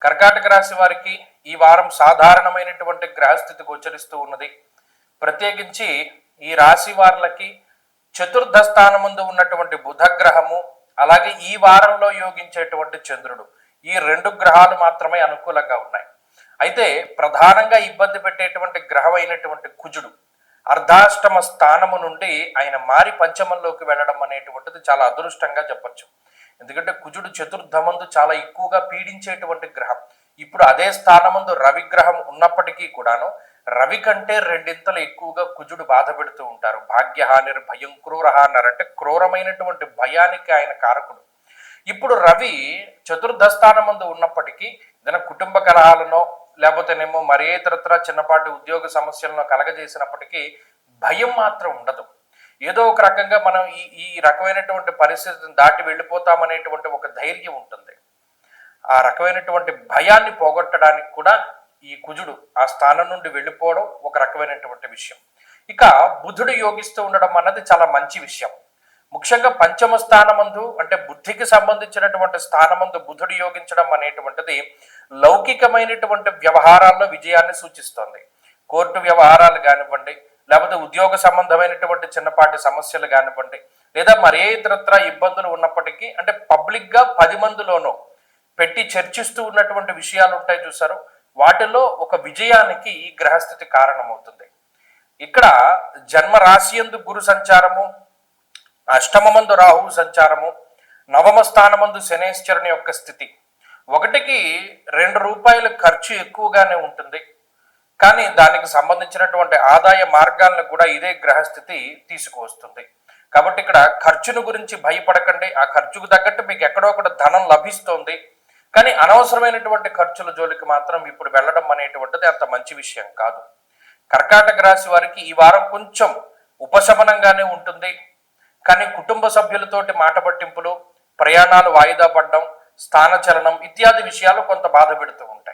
కర్కాటక రాశి వారికి ఈ వారం సాధారణమైనటువంటి గ్రహస్థితి గోచరిస్తూ ఉన్నది. ప్రత్యేకించి ఈ రాశి వారులకి చతుర్థ స్థానముందు ఉన్నటువంటి బుధ గ్రహము, అలాగే ఈ వారంలో యోగించేటువంటి చంద్రుడు, ఈ రెండు గ్రహాలు మాత్రమే అనుకూలంగా ఉన్నాయి. అయితే ప్రధానంగా ఇబ్బంది పెట్టేటువంటి గ్రహం అయినటువంటి కుజుడు అర్ధాష్టమ స్థానము నుండి ఆయన మారి పంచమంలోకి వెళ్ళడం అనేటువంటిది చాలా అదృష్టంగా చెప్పచ్చు. ఎందుకంటే కుజుడు చతుర్థమందు చాలా ఎక్కువగా పీడించేటువంటి గ్రహం. ఇప్పుడు అదే స్థానమందు రవి గ్రహం ఉన్నప్పటికీ కూడాను రవి కంటే రెండింతలు ఎక్కువగా కుజుడు బాధ పెడుతూ ఉంటారు. భాగ్యహానిర్ భయం క్రూరహ అన్నారు, అంటే క్రూరమైనటువంటి భయానికి ఆయన కారకుడు. ఇప్పుడు రవి చతుర్థ స్థానమందు ఉన్నప్పటికీ ఏదైనా కుటుంబ కలహాలనో లేకపోతేనేమో మరే ఇతరత్ర చిన్నపాటి ఉద్యోగ సమస్యలను కలగజేసినప్పటికీ భయం మాత్రం ఉండదు. ఏదో ఒక రకంగా మనం ఈ రకమైనటువంటి పరిస్థితిని దాటి వెళ్ళిపోతామనేటువంటి ఒక ధైర్యం ఉంటుంది. ఆ రకమైనటువంటి భయాన్ని పోగొట్టడానికి కూడా ఈ కుజుడు ఆ స్థానం నుండి వెళ్ళిపోవడం ఒక రకమైనటువంటి విషయం. ఇక బుధుడు యోగిస్తూ ఉండడం అన్నది చాలా మంచి విషయం. ముఖ్యంగా పంచమ స్థానమందు, అంటే బుద్ధికి సంబంధించినటువంటి స్థానమందు బుధుడు యోగించడం అనేటువంటిది లౌకికమైనటువంటి వ్యవహారాల్లో విజయాన్ని సూచిస్తోంది. కోర్టు వ్యవహారాలు కానివ్వండి, లేకపోతే ఉద్యోగ సంబంధమైనటువంటి చిన్నపాటి సమస్యలు కానివ్వండి, లేదా మరే ఇతరత్ర ఇబ్బందులు ఉన్నప్పటికీ అంటే పబ్లిక్గా 10 మందిలోనూ పెట్టి చర్చిస్తూ ఉన్నటువంటి విషయాలు ఉంటాయి చూసారు, వాటిలో ఒక విజయానికి ఈ గ్రహస్థితి కారణమవుతుంది. ఇక్కడ జన్మ రాశియందు గురు సంచారము, అష్టమమందు రాహువు సంచారము, నవమ స్థానమందు శనేశ్వరుని యొక్క స్థితి, 1కి 2 రూపాయల ఖర్చు ఎక్కువగానే ఉంటుంది. కానీ దానికి సంబంధించినటువంటి ఆదాయ మార్గాలను కూడా ఇదే గ్రహస్థితి తీసుకువస్తుంది. కాబట్టి ఇక్కడ ఖర్చును గురించి భయపడకండి. ఆ ఖర్చుకు తగ్గట్టు మీకు ఎక్కడో ఒకటి ధనం లభిస్తోంది. కానీ అనవసరమైనటువంటి ఖర్చుల జోలికి మాత్రం ఇప్పుడు వెళ్ళడం అనేటువంటిది అంత మంచి విషయం కాదు. కర్కాటక రాశి వారికి ఈ వారం కొంచెం ఉపశమనంగానే ఉంటుంది. కానీ కుటుంబ సభ్యులతోటి మాట పట్టింపులు, ప్రయాణాలు వాయిదా పడడం, స్థానచలనం ఇత్యాది విషయాలు కొంత బాధ పెడుతూ ఉంటాయి.